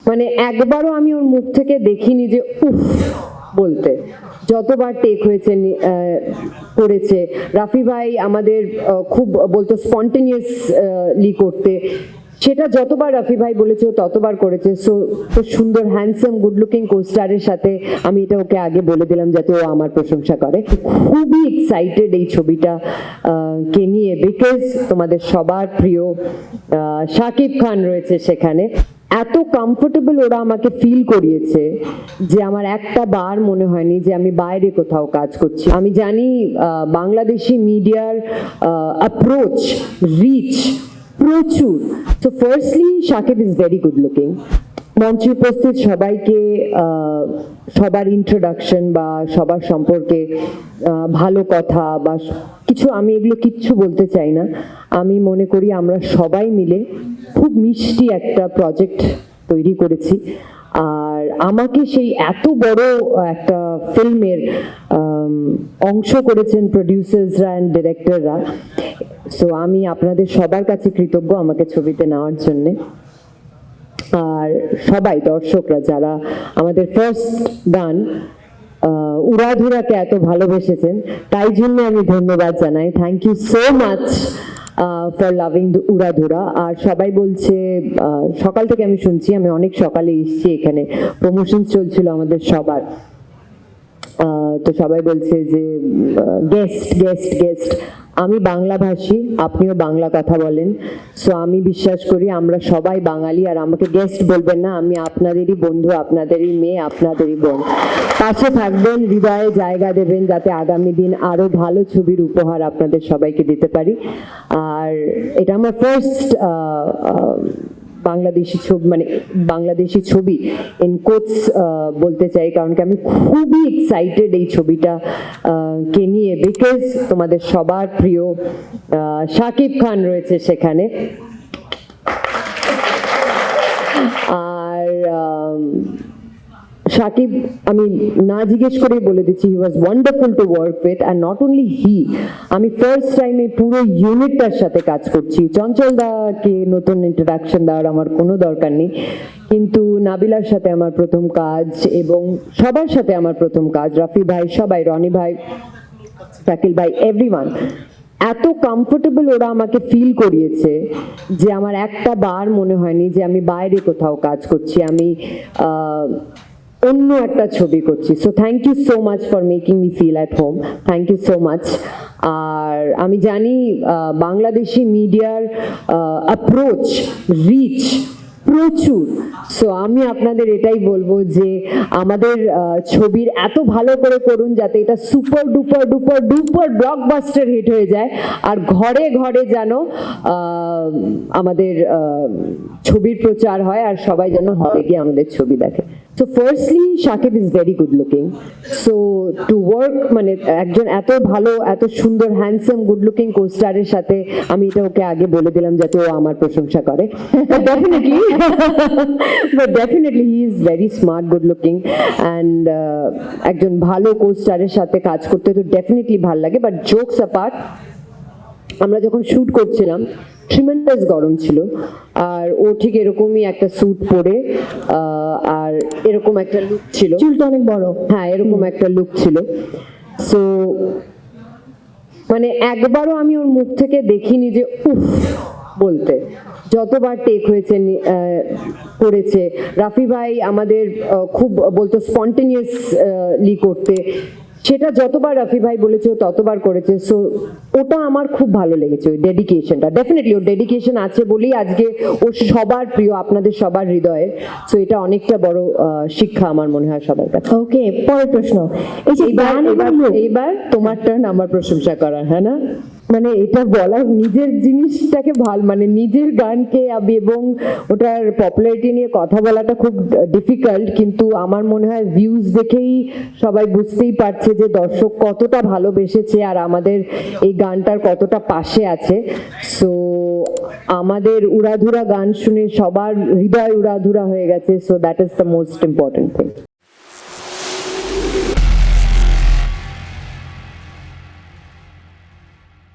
মানে একবারও আমি ওর মুখ থেকে দেখিনি যে উফ বলতে। যতবার টেক হয়েছে করেছে, রাফি ভাই আমাদের খুব বলতো স্পন্টেনিয়াসলি করতে, সেটা যতবার রাফি ভাই বলেছে ও ততবার করেছে। সো সুন্দর হ্যান্ডসাম গুড লুকিং কোস্টারের সাথে আমি এটা ওকে আগে বলে দিলাম যাতে ও আমার প্রশংসা করে। খুবই এক্সাইটেড এই ছবিটা কে নিয়ে, বিকজ তোমাদের সবার প্রিয় শাকিব খান রয়েছে সেখানে। এত কমফোর্টেবল ওরা আমাকে ফিল করিয়েছে যে আমার একটা বার মনে হয়নি যে আমি বাইরে কোথাও কাজ করছি। আমি জানি বাংলাদেশি মিডিয়ার অ্যাপ্রোচ, রিচ প্রচুর। So firstly Shakib is very good looking. মঞ্চে উপস্থিত সবাইকে সবার ইন্ট্রোডাকশন বা সবার সম্পর্কে ভালো কথা বা কিছু, আমি এগুলো কিচ্ছু বলতে চাই না। আমি মনে করি আমরা সবাই মিলে খুব মিষ্টি একটা প্রজেক্ট তৈরি করেছি। আর আমাকে সেই এত বড় একটা ফিল্মের অংশ করেছেন প্রডিউসার্সরা অ্যান্ড ডিরেক্টররা। সো আমি আপনাদের সবার কাছে কৃতজ্ঞ আমাকে ছবিতে নেওয়ার জন্যে। আর সবাই দর্শকরা যারা আমাদের ফার্স্ট গান উড়াধুরাকে এত ভালোবেসেছেন, তাই জন্য আমি ধন্যবাদ জানাই। Thank you so much for loving Uradhura. আর সবাই বলছে, সকাল থেকে আমি শুনছি, আমি অনেক সকালে এসেছি এখানে, প্রমোশন চলছিল আমাদের সবার, তো সবাই বলছে যে গেস্ট গেস্ট গেস্ট। আমি বাংলাভাষী, আপনিও বাংলা কথা বলেন, সো আমি বিশ্বাস করি আমরা সবাই বাঙালি। আর আমাকে গেস্ট বলবেন না, আমি আপনাদেরই বন্ধু, আপনাদেরই মেয়ে, আপনাদেরই বোন। পাশে থাকবেন, হৃদয়ে জায়গা দেবেন, যাতে আগামী দিন আরো ভালো ছবির উপহার আপনাদের সবাইকে দিতে পারি। আর এটা আমার ফার্স্ট বাংলাদেশি ছবি, মানে বাংলাদেশি ছবি ইন কোটস বলতে চাই, কারণ কি আমি খুবই এক্সাইটেড এই ছবিটা কে নিয়ে, বিকজ তোমাদের সবার প্রিয় শাকিব খান রয়েছে সেখানে। আর শাকিব, আমি না জিজ্ঞেস করে বলে দিচ্ছি, he was wonderful to work with. And not only he, আমি ফার্স্ট টাইম এই পুরো ইউনিটটার সাথে কাজ করছি। চঞ্চল দাকে নতুন ইন্ট্রোডাকশন দেওয়ার আমার কোনো দরকার নেই, কিন্তু নাবিলার সাথে আমার প্রথম কাজ এবং সবার সাথে আমার প্রথম কাজ, রাফি ভাই, সবাই, রনি ভাই, শাকিল ভাই, এভরিওয়ান। এত কমফোর্টেবল ওরা আমাকে ফিল করিয়েছে যে আমার একটা বার মনে হয়নি যে আমি বাইরে কোথাও কাজ করছি, আমি অন্য একটা ছবি করছি। So thank you so much for making me feel at home, thank you so much. আর আমি জানি বাংলাদেশি মিডিয়ার অ্যাপ্রোচ, রিচ প্রচুর। সো আমি আপনাদের এটাই বলবো যে আমাদের ছবির এত ভালো করে করুন যাতে এটা super duper duper duper blockbuster hit হয়ে যায়, আর ঘরে ঘরে যেন আমাদের ছবির প্রচার হয়, আর সবাই যেন হলে গিয়ে আমাদের ছবি দেখে। So firstly, Shakib is very good looking. So to work, মানে একজন এত ভালো, এত সুন্দর হ্যান্ডসাম গুড লুকিং কোস্টারের সাথে আমি এটা ওকে আগে বলে দিলাম যাতে ও আমার প্রশংসা করে। But definitely he is very smart, good looking, and একজন ভালো কোস্টারের সাথে কাজ করতে তো ডেফিনেটলি ভালো লাগে। বাট জোকস অ্যাপার্ট, আমরা যখন শুট করছিলাম ট্রিমেন্ডাস গরম ছিল, আর ও ঠিক এরকমই একটা স্যুট পরে আর এরকম একটা লুক ছিল, চুলটা অনেক বড়, হ্যাঁ এরকম একটা লুক ছিল। সো মানে একবারও আমি ওর মুখ থেকে দেখিনি যে উফ বলতে। যতবার টেক হয়েছে করেছে, রাফি ভাই আমাদের খুব বলতো স্পন্টেনিয়াসলি করতে, সেটা যতবার রাফি ভাই বলেছে ও ততবার করেছে। সো ওটা আমার খুব ভালো লেগেছে, ওই ডেডিকেশনটা। ডেফিনেটলি ওর ডেডিকেশন আছে বলেই আজকে ও সবার প্রিয়, আপনাদের সবার হৃদয়ের। সো এটা অনেকটা বড় শিক্ষা আমার মনে হয় সবার কাছে। ওকে, পরের প্রশ্ন। এই যে এইবার তোমার টার্ন আমার প্রশংসা করার, হ্যাঁ না? মানে এটা বলার, নিজের জিনিসটাকে মানে নিজের গানকে এবং ওটার পপুলারিটি নিয়ে কথা বলাটা খুব ডিফিকাল্ট, কিন্তু আমার মনে হয় ভিউজ দেখেই সবাই বুঝতেই পারছে যে দর্শক কতটা ভালোবেসেছে আর আমাদের এই গানটার কতটা পাশে আছে। সো আমাদের উড়াধুরা গান শুনে সবার হৃদয় উড়াধুরা হয়ে গেছে। So that is the most important thing.